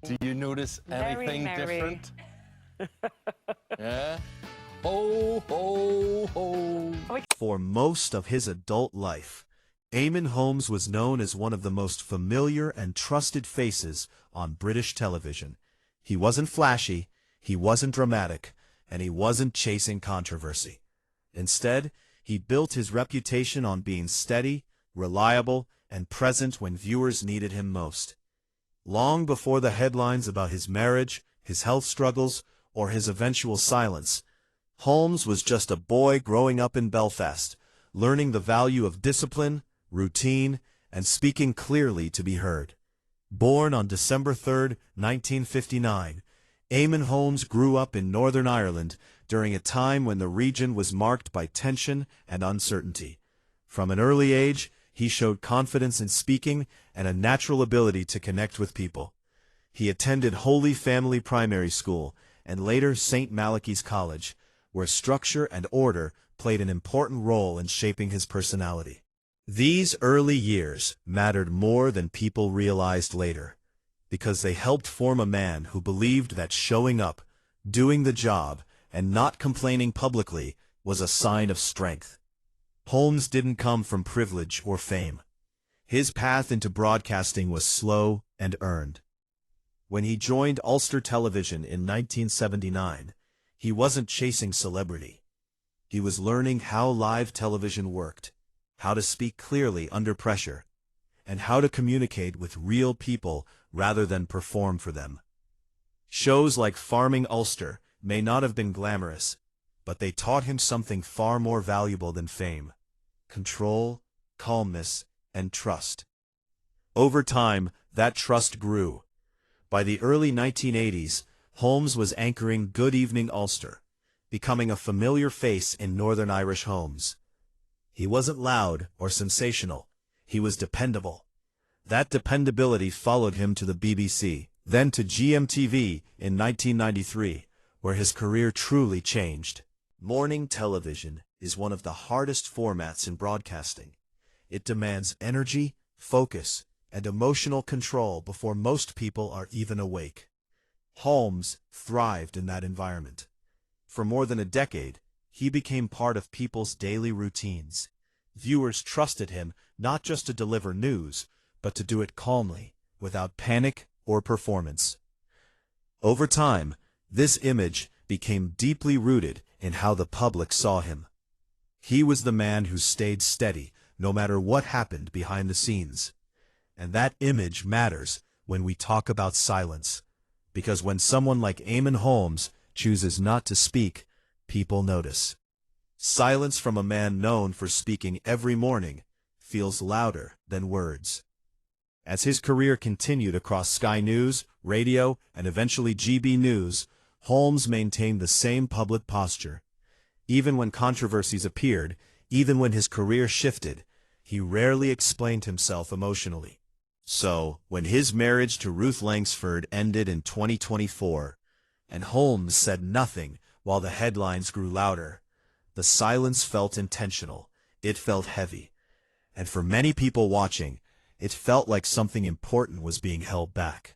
Do you notice anything Very merry. different? Yeah? Ho, ho, ho. For most of his adult life, Eamonn Holmes was known as one of the most familiar and trusted faces on British television. He wasn't flashy, he wasn't dramatic, and he wasn't chasing controversy. Instead, he built his reputation on being steady, reliable, and present when viewers needed him most. Long before the headlines about his marriage, his health struggles, or his eventual silence, Holmes was just a boy growing up in Belfast, learning the value of discipline, routine, and speaking clearly to be heard. Born on December 3, 1959, Eamonn Holmes grew up in Northern Ireland during a time when the region was marked by tension and uncertainty. From an early age, he showed confidence in speaking and a natural ability to connect with people. He attended Holy Family Primary School and later St. Malachy's College, where structure and order played an important role in shaping his personality. These early years mattered more than people realized later, because they helped form a man who believed that showing up, doing the job, and not complaining publicly was a sign of strength. Holmes didn't come from privilege or fame. His path into broadcasting was slow and earned. When he joined Ulster Television in 1979, he wasn't chasing celebrity. He was learning how live television worked, how to speak clearly under pressure, and how to communicate with real people rather than perform for them. Shows like Farming Ulster may not have been glamorous, but they taught him something far more valuable than fame: control, calmness, and trust. Over time, that trust grew. By the early 1980s, Holmes was anchoring Good Evening Ulster, becoming a familiar face in Northern Irish homes. He wasn't loud or sensational. He was dependable. That dependability followed him to the BBC, then to GMTV in 1993, where his career truly changed. Morning television is one of the hardest formats in broadcasting. It demands energy, focus, and emotional control before most people are even awake. Holmes thrived in that environment. For more than a decade, he became part of people's daily routines. Viewers trusted him not just to deliver news, but to do it calmly, without panic or performance. Over time, this image became deeply rooted in how the public saw him. He was the man who stayed steady, no matter what happened behind the scenes. And that image matters when we talk about silence, because when someone like Eamonn Holmes chooses not to speak, people notice. Silence from a man known for speaking every morning feels louder than words. As his career continued across Sky News, radio, and eventually GB News, Holmes maintained the same public posture. Even when controversies appeared, even when his career shifted, he rarely explained himself emotionally. So, when his marriage to Ruth Langsford ended in 2024, and Holmes said nothing while the headlines grew louder, the silence felt intentional. It felt heavy. And for many people watching, it felt like something important was being held back.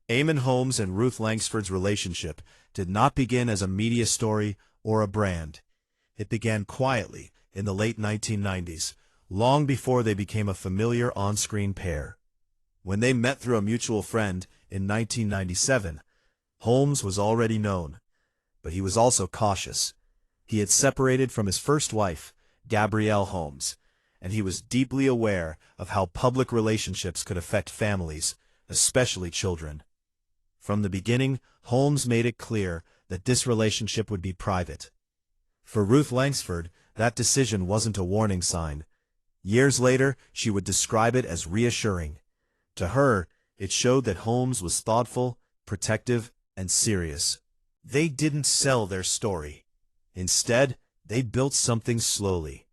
Eamonn Holmes and Ruth Langsford's relationship did not begin as a media story or a brand. It began quietly in the late 1990s, long before they became a familiar on-screen pair. When they met through a mutual friend in 1997, Holmes was already known, but he was also cautious. He had separated from his first wife, Gabrielle Holmes, and he was deeply aware of how public relationships could affect families, especially children. From the beginning, Holmes made it clear that this relationship would be private. For Ruth Langsford, that decision wasn't a warning sign. Years later, she would describe it as reassuring. To her, it showed that Holmes was thoughtful, protective, and serious. They didn't sell their story. Instead, they built something slowly.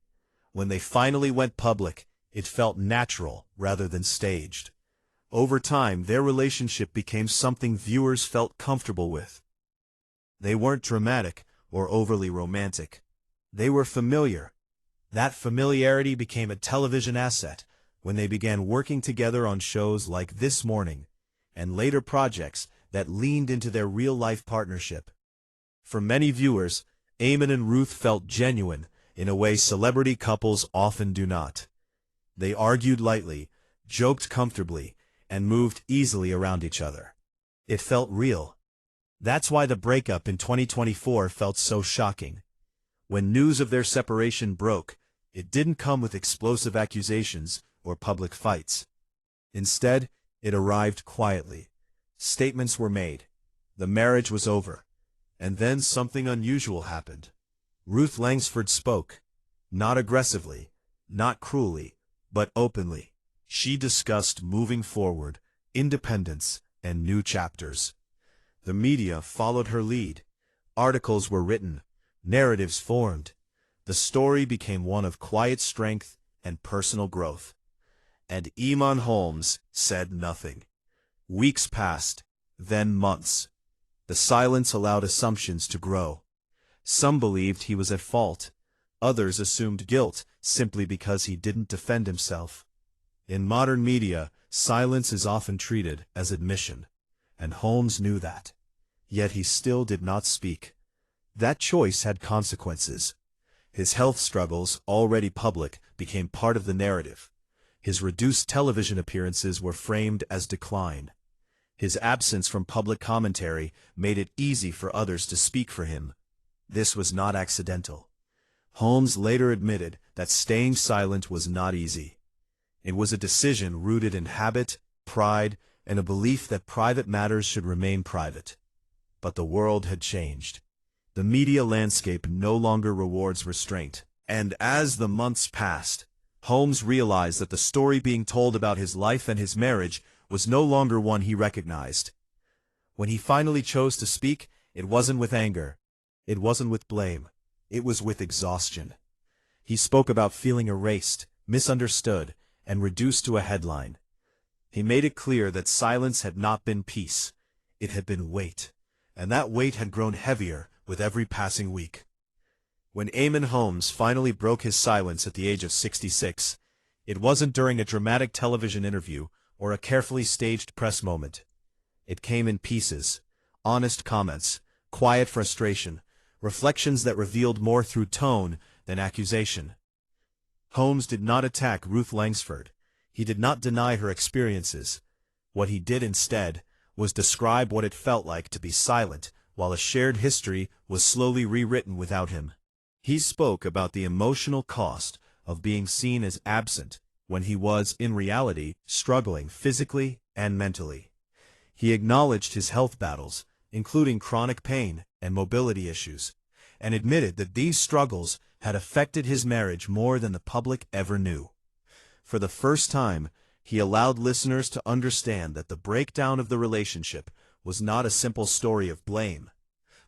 When they finally went public, it felt natural rather than staged. Over time, their relationship became something viewers felt comfortable with. They weren't dramatic or overly romantic. They were familiar. That familiarity became a television asset when they began working together on shows like This Morning, and later projects that leaned into their real-life partnership. For many viewers, Eamonn and Ruth felt genuine in a way celebrity couples often do not. They argued lightly, joked comfortably, and moved easily around each other. It felt real. That's why the breakup in 2024 felt so shocking. When news of their separation broke, it didn't come with explosive accusations or public fights. Instead, it arrived quietly. Statements were made. The marriage was over. And then something unusual happened. Ruth Langsford spoke. Not aggressively, not cruelly, but openly. She discussed moving forward, independence, and new chapters. The media followed her lead. Articles were written, narratives formed. The story became one of quiet strength and personal growth. And Eamonn Holmes said nothing. Weeks passed, then months. The silence allowed assumptions to grow. Some believed he was at fault. Others assumed guilt simply because he didn't defend himself. In modern media, silence is often treated as admission, and Holmes knew that. Yet he still did not speak. That choice had consequences. His health struggles, already public, became part of the narrative. His reduced television appearances were framed as decline. His absence from public commentary made it easy for others to speak for him. This was not accidental. Holmes later admitted that staying silent was not easy. It was a decision rooted in habit, pride, and a belief that private matters should remain private. But the world had changed. The media landscape no longer rewards restraint. And as the months passed, Holmes realized that the story being told about his life and his marriage was no longer one he recognized. When he finally chose to speak, it wasn't with anger. It wasn't with blame. It was with exhaustion. He spoke about feeling erased, misunderstood, and reduced to a headline. He made it clear that silence had not been peace. It had been weight. And that weight had grown heavier with every passing week. When Eamonn Holmes finally broke his silence at the age of 66, it wasn't during a dramatic television interview or a carefully staged press moment. It came in pieces, honest comments, quiet frustration, reflections that revealed more through tone than accusation. Holmes did not attack Ruth Langsford. He did not deny her experiences. What he did instead was describe what it felt like to be silent while a shared history was slowly rewritten without him. He spoke about the emotional cost of being seen as absent when he was, in reality, struggling physically and mentally. He acknowledged his health battles, including chronic pain and mobility issues, and admitted that these struggles had affected his marriage more than the public ever knew. For the first time, he allowed listeners to understand that the breakdown of the relationship was not a simple story of blame,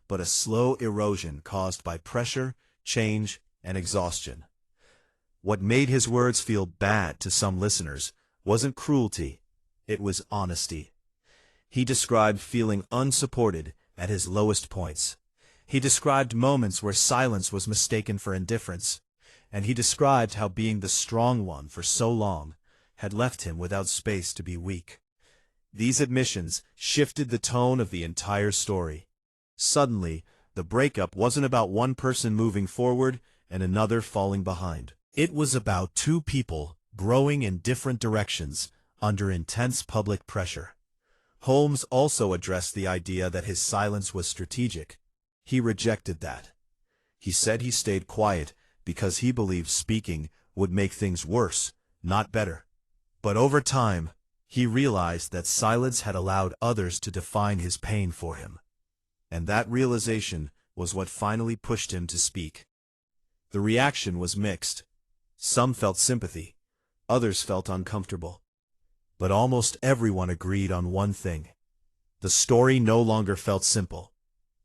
but a slow erosion caused by pressure, change, and exhaustion. What made his words feel bad to some listeners wasn't cruelty, it was honesty. He described feeling unsupported at his lowest points. He described moments where silence was mistaken for indifference, and he described how being the strong one for so long had left him without space to be weak. These admissions shifted the tone of the entire story. Suddenly, the breakup wasn't about one person moving forward and another falling behind. It was about two people growing in different directions under intense public pressure. Holmes also addressed the idea that his silence was strategic. He rejected that. He said he stayed quiet because he believed speaking would make things worse, not better. But over time, he realized that silence had allowed others to define his pain for him. And that realization was what finally pushed him to speak. The reaction was mixed. Some felt sympathy, others felt uncomfortable. But almost everyone agreed on one thing. The story no longer felt simple.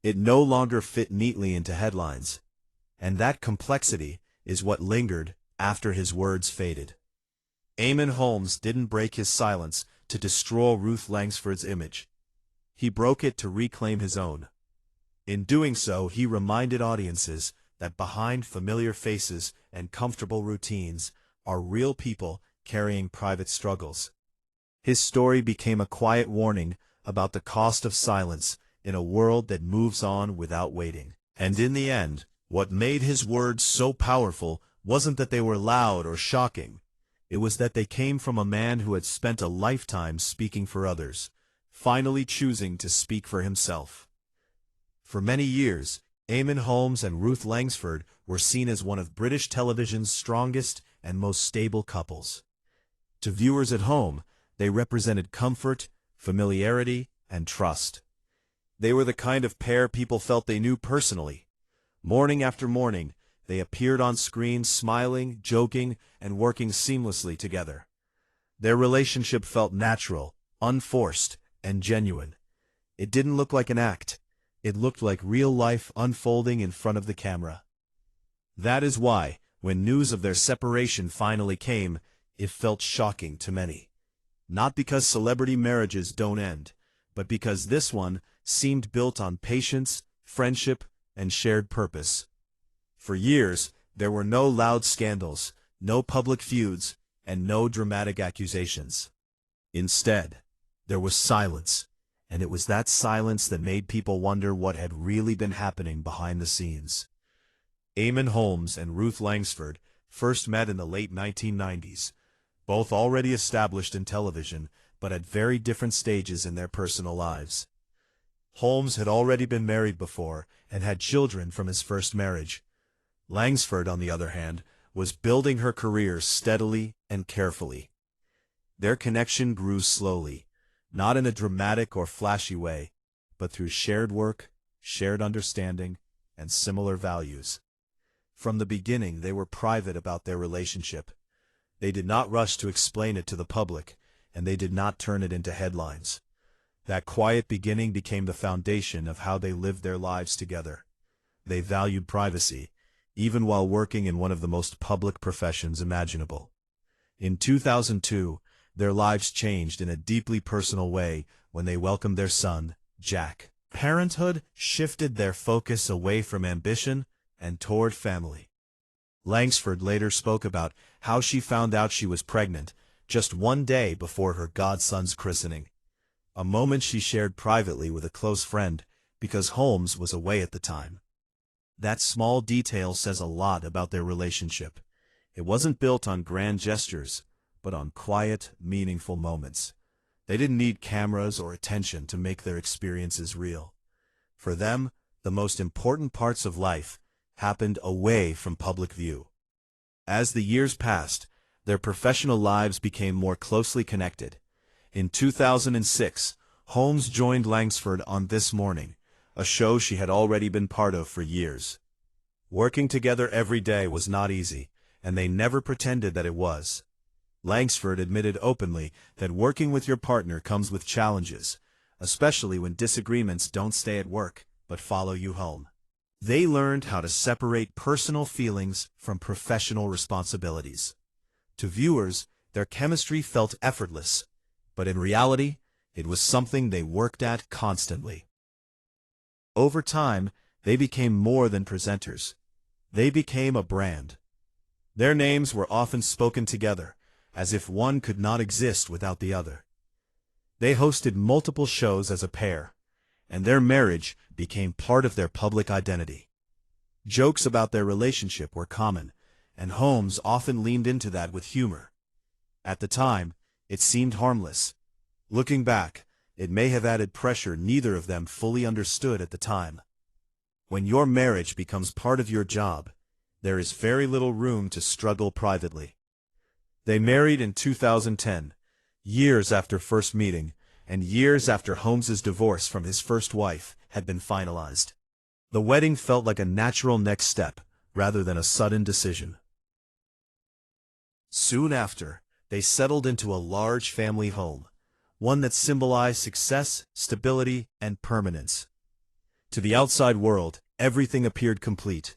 It no longer fit neatly into headlines. And that complexity is what lingered after his words faded. Eamonn Holmes didn't break his silence to destroy Ruth Langsford's image. He broke it to reclaim his own. In doing so, he reminded audiences that behind familiar faces and comfortable routines are real people carrying private struggles. His story became a quiet warning about the cost of silence in a world that moves on without waiting. And in the end, what made his words so powerful wasn't that they were loud or shocking. It was that they came from a man who had spent a lifetime speaking for others, finally choosing to speak for himself. For many years, Eamonn Holmes and Ruth Langsford were seen as one of British television's strongest and most stable couples. To viewers at home, they represented comfort, familiarity, and trust. They were the kind of pair people felt they knew personally. Morning after morning, they appeared on screen smiling, joking, and working seamlessly together. Their relationship felt natural, unforced, and genuine. It didn't look like an act. It looked like real life unfolding in front of the camera. That is why, when news of their separation finally came, it felt shocking to many. Not because celebrity marriages don't end, but because this one seemed built on patience, friendship, and shared purpose. For years, there were no loud scandals, no public feuds, and no dramatic accusations. Instead, there was silence, and it was that silence that made people wonder what had really been happening behind the scenes. Eamonn Holmes and Ruth Langsford first met in the late 1990s, both already established in television, but at very different stages in their personal lives. Holmes had already been married before and had children from his first marriage. Langsford, on the other hand, was building her career steadily and carefully. Their connection grew slowly, not in a dramatic or flashy way, but through shared work, shared understanding, and similar values. From the beginning, they were private about their relationship. They did not rush to explain it to the public, and they did not turn it into headlines. That quiet beginning became the foundation of how they lived their lives together. They valued privacy, even while working in one of the most public professions imaginable. In 2002, their lives changed in a deeply personal way when they welcomed their son, Jack. Parenthood shifted their focus away from ambition and toward family. Langsford later spoke about how she found out she was pregnant just one day before her godson's christening, a moment she shared privately with a close friend because Holmes was away at the time. That small detail says a lot about their relationship. It wasn't built on grand gestures, but on quiet, meaningful moments. They didn't need cameras or attention to make their experiences real. For them, the most important parts of life happened away from public view. As the years passed, their professional lives became more closely connected. In 2006, Holmes joined Langsford on This Morning, a show she had already been part of for years. Working together every day was not easy, and they never pretended that it was. Langsford admitted openly that working with your partner comes with challenges, especially when disagreements don't stay at work, but follow you home. They learned how to separate personal feelings from professional responsibilities. To viewers, their chemistry felt effortless, but in reality, it was something they worked at constantly. Over time, they became more than presenters. They became a brand. Their names were often spoken together, as if one could not exist without the other. They hosted multiple shows as a pair, and their marriage became part of their public identity. Jokes about their relationship were common, and Holmes often leaned into that with humor. At the time, it seemed harmless. Looking back, it may have added pressure neither of them fully understood at the time. When your marriage becomes part of your job, there is very little room to struggle privately. They married in 2010, years after first meeting, and years after Holmes's divorce from his first wife had been finalized. The wedding felt like a natural next step, rather than a sudden decision. Soon after, they settled into a large family home, one that symbolized success, stability, and permanence. To the outside world, everything appeared complete.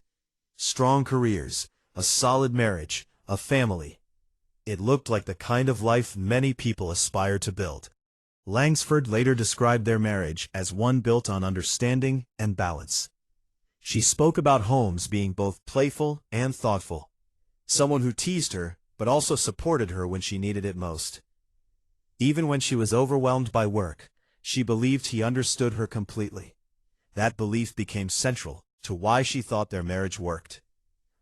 Strong careers, a solid marriage, a family. It looked like the kind of life many people aspire to build. Langsford later described their marriage as one built on understanding and balance. She spoke about Holmes being both playful and thoughtful, someone who teased her but also supported her when she needed it most. Even when she was overwhelmed by work, she believed he understood her completely. That belief became central to why she thought their marriage worked.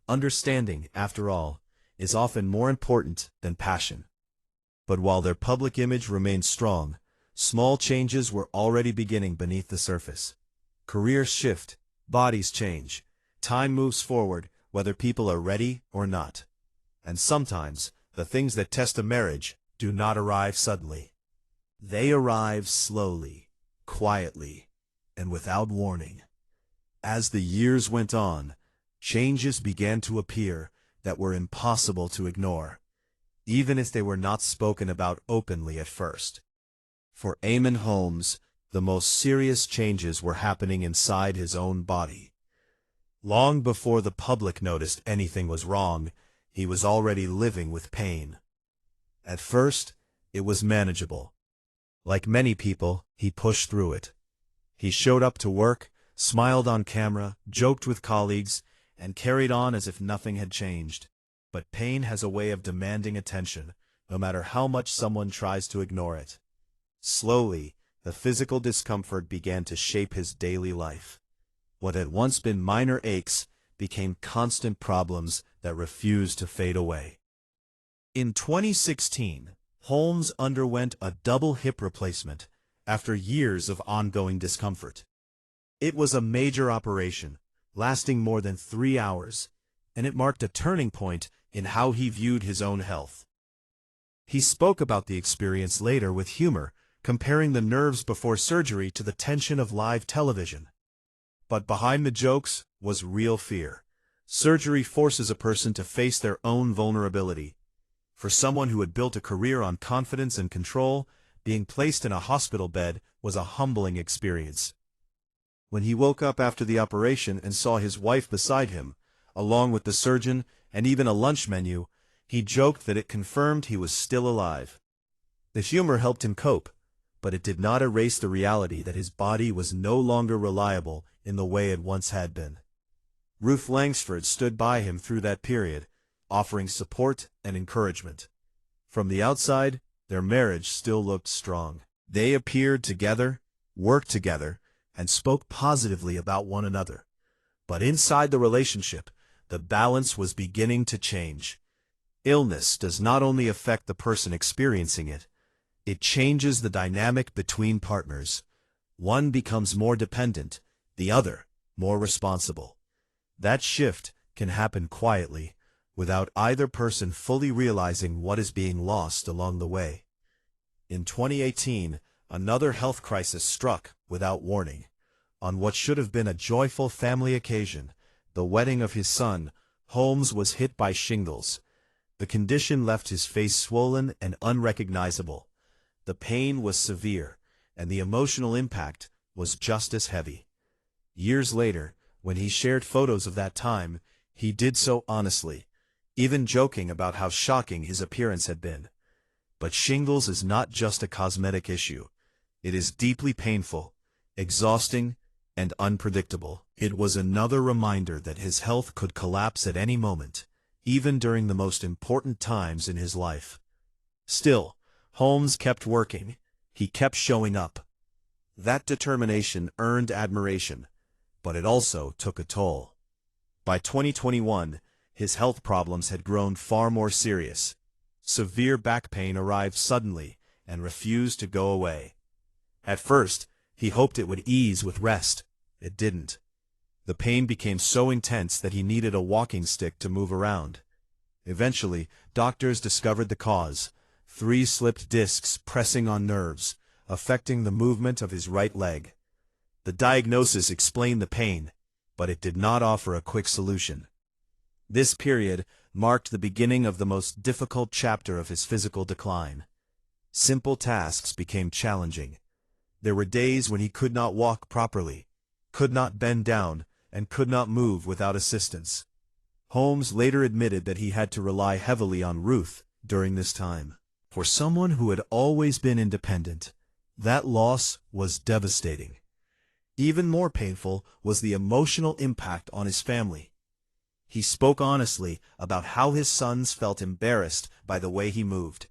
Understanding, after all, is often more important than passion. But while their public image remained strong, small changes were already beginning beneath the surface. Careers shift, bodies change, time moves forward whether people are ready or not. And sometimes, the things that test a marriage do not arrive suddenly. They arrive slowly, quietly, and without warning. As the years went on, changes began to appear that were impossible to ignore, even if they were not spoken about openly at first. For Eamonn Holmes, the most serious changes were happening inside his own body. Long before the public noticed anything was wrong, he was already living with pain. At first, it was manageable. Like many people, he pushed through it. He showed up to work, smiled on camera, joked with colleagues, and carried on as if nothing had changed. But pain has a way of demanding attention, no matter how much someone tries to ignore it. Slowly, the physical discomfort began to shape his daily life. What had once been minor aches became constant problems that refused to fade away. In 2016, Holmes underwent a double hip replacement after years of ongoing discomfort. It was a major operation, lasting more than 3 hours, and it marked a turning point in how he viewed his own health. He spoke about the experience later with humor, comparing the nerves before surgery to the tension of live television. But behind the jokes was real fear. Surgery forces a person to face their own vulnerability. For someone who had built a career on confidence and control, being placed in a hospital bed was a humbling experience. When he woke up after the operation and saw his wife beside him, along with the surgeon and even a lunch menu, he joked that it confirmed he was still alive. The humor helped him cope, but it did not erase the reality that his body was no longer reliable in the way it once had been. Ruth Langsford stood by him through that period, offering support and encouragement. From the outside, their marriage still looked strong. They appeared together, worked together, and spoke positively about one another. But inside the relationship, the balance was beginning to change. Illness does not only affect the person experiencing it, it changes the dynamic between partners. One becomes more dependent, the other more responsible. That shift can happen quietly, without either person fully realizing what is being lost along the way. In 2018, another health crisis struck without warning. On what should have been a joyful family occasion, the wedding of his son, Holmes was hit by shingles. The condition left his face swollen and unrecognizable. The pain was severe, and the emotional impact was just as heavy. Years later, when he shared photos of that time, he did so honestly, even joking about how shocking his appearance had been. But shingles is not just a cosmetic issue. It is deeply painful, exhausting, and unpredictable. It was another reminder that his health could collapse at any moment, even during the most important times in his life. Still, Holmes kept working. He kept showing up. That determination earned admiration, but it also took a toll. By 2021, his health problems had grown far more serious. Severe back pain arrived suddenly and refused to go away. At first, he hoped it would ease with rest. It didn't. The pain became so intense that he needed a walking stick to move around. Eventually, doctors discovered the cause: 3 slipped discs pressing on nerves, affecting the movement of his right leg. The diagnosis explained the pain, but it did not offer a quick solution. This period marked the beginning of the most difficult chapter of his physical decline. Simple tasks became challenging. There were days when he could not walk properly, could not bend down, and could not move without assistance. Holmes later admitted that he had to rely heavily on Ruth during this time. For someone who had always been independent, that loss was devastating. Even more painful was the emotional impact on his family. He spoke honestly about how his sons felt embarrassed by the way he moved.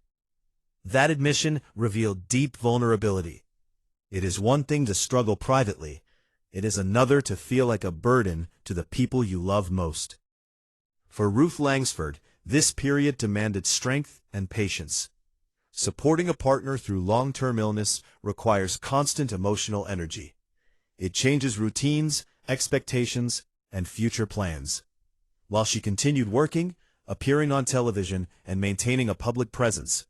That admission revealed deep vulnerability. It is one thing to struggle privately. It is another to feel like a burden to the people you love most. For Ruth Langsford, this period demanded strength and patience. Supporting a partner through long-term illness requires constant emotional energy. It changes routines, expectations, and future plans. While she continued working, appearing on television, and maintaining a public presence,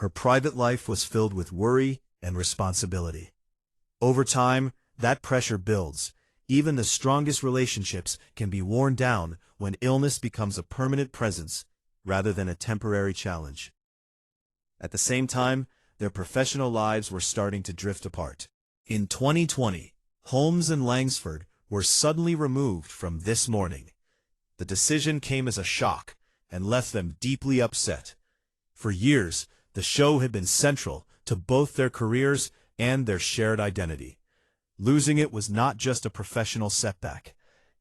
her private life was filled with worry and responsibility. Over time, that pressure builds. Even the strongest relationships can be worn down when illness becomes a permanent presence rather than a temporary challenge. At the same time, their professional lives were starting to drift apart. In 2020, Holmes and Langsford were suddenly removed from This Morning. The decision came as a shock and left them deeply upset. For years, the show had been central to both their careers and their shared identity. Losing it was not just a professional setback.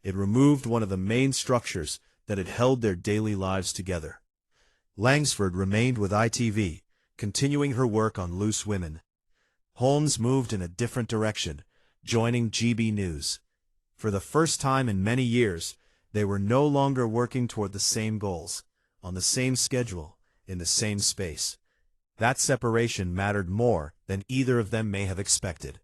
It removed one of the main structures that had held their daily lives together. Langsford remained with ITV, continuing her work on Loose Women. Holmes moved in a different direction, joining GB News. For the first time in many years, they were no longer working toward the same goals, on the same schedule, in the same space. That separation mattered more than either of them may have expected.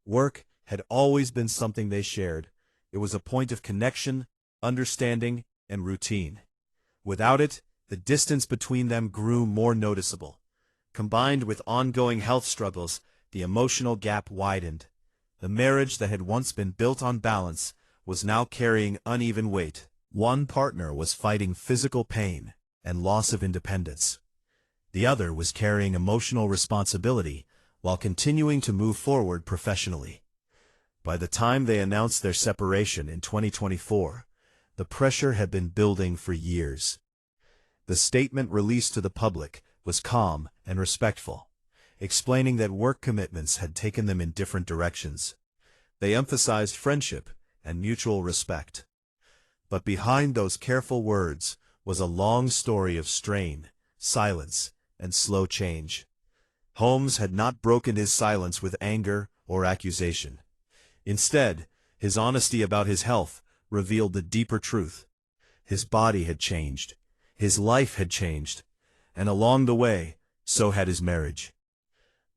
Work had always been something they shared. It was a point of connection, understanding, and routine. Without it, the distance between them grew more noticeable. Combined with ongoing health struggles, the emotional gap widened. The marriage that had once been built on balance was now carrying uneven weight. One partner was fighting physical pain and loss of independence. The other was carrying emotional responsibility while continuing to move forward professionally. By the time they announced their separation in 2024, the pressure had been building for years. The statement released to the public was calm and respectful, explaining that work commitments had taken them in different directions. They emphasized friendship and mutual respect. But behind those careful words was a long story of strain, silence, and slow change. Holmes had not broken his silence with anger or accusation. Instead, his honesty about his health revealed the deeper truth. His body had changed, his life had changed, and along the way, so had his marriage.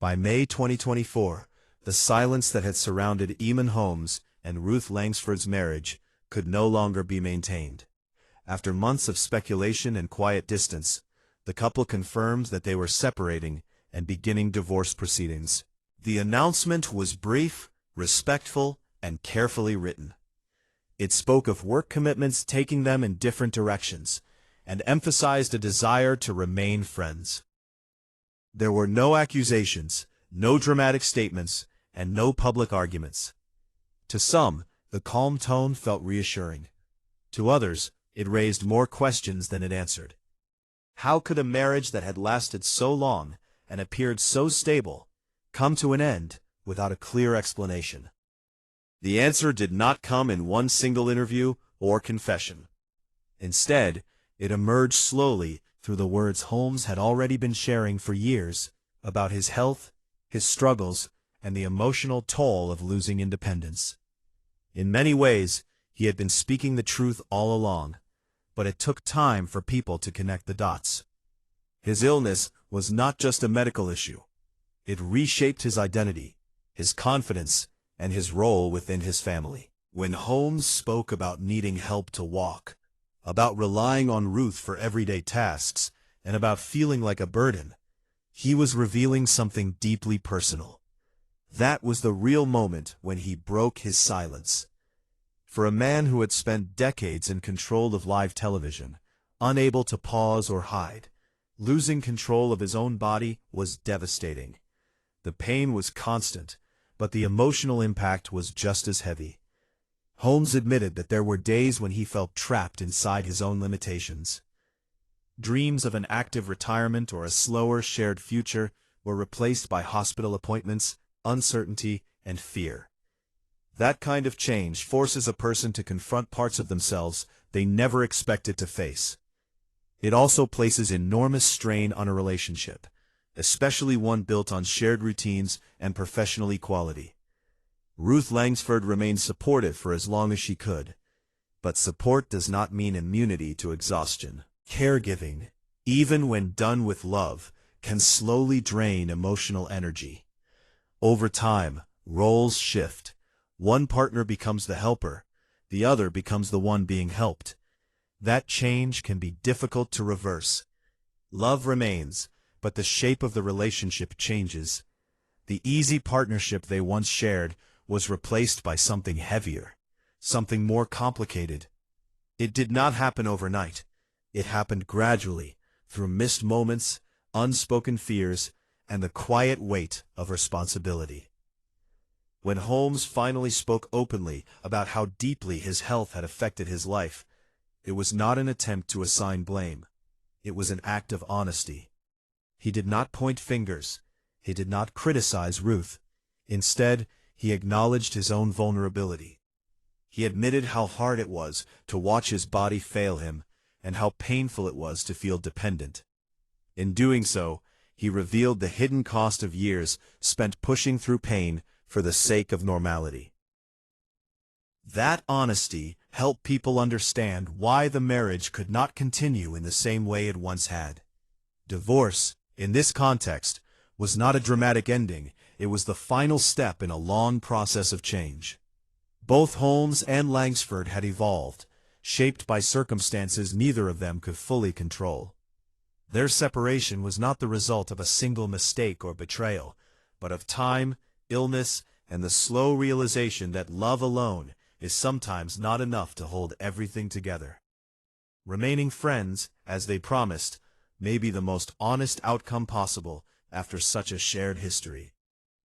By May 2024, the silence that had surrounded Eamonn Holmes and Ruth Langsford's marriage could no longer be maintained. After months of speculation and quiet distance, the couple confirmed that they were separating and beginning divorce proceedings. The announcement was brief, respectful, and carefully written. It spoke of work commitments taking them in different directions, and emphasized a desire to remain friends. There were no accusations, no dramatic statements, and no public arguments. To some, the calm tone felt reassuring. To others, it raised more questions than it answered. How could a marriage that had lasted so long and appeared so stable come to an end without a clear explanation? The answer did not come in one single interview or confession. Instead, it emerged slowly through the words Holmes had already been sharing for years about his health, his struggles, and the emotional toll of losing independence. In many ways, he had been speaking the truth all along, but it took time for people to connect the dots. His illness was not just a medical issue. It reshaped his identity, his confidence, and his role within his family. When Holmes spoke about needing help to walk, about relying on Ruth for everyday tasks, and about feeling like a burden, he was revealing something deeply personal. That was the real moment when he broke his silence. For a man who had spent decades in control of live television, unable to pause or hide, losing control of his own body was devastating. The pain was constant, but the emotional impact was just as heavy. Holmes admitted that there were days when he felt trapped inside his own limitations. Dreams of an active retirement or a slower, shared future were replaced by hospital appointments, uncertainty, and fear. That kind of change forces a person to confront parts of themselves they never expected to face. It also places enormous strain on a relationship. especially one built on shared routines and professional equality. Ruth Langsford remained supportive for as long as she could. But support does not mean immunity to exhaustion. Caregiving, even when done with love, can slowly drain emotional energy. Over time, roles shift. One partner becomes the helper, the other becomes the one being helped. That change can be difficult to reverse. Love remains, but the shape of the relationship changes. The easy partnership they once shared was replaced by something heavier, something more complicated. It did not happen overnight. It happened gradually, through missed moments, unspoken fears, and the quiet weight of responsibility. When Holmes finally spoke openly about how deeply his health had affected his life, it was not an attempt to assign blame. It was an act of honesty. He did not point fingers. He did not criticize Ruth. Instead, he acknowledged his own vulnerability. He admitted how hard it was to watch his body fail him, and how painful it was to feel dependent. In doing so, he revealed the hidden cost of years spent pushing through pain for the sake of normality. That honesty helped people understand why the marriage could not continue in the same way it once had. Divorce, in this context, was not a dramatic ending. It was the final step in a long process of change. Both Holmes and Langsford had evolved, shaped by circumstances neither of them could fully control. Their separation was not the result of a single mistake or betrayal, but of time, illness, and the slow realization that love alone is sometimes not enough to hold everything together. Remaining friends, as they promised, may be the most honest outcome possible after such a shared history.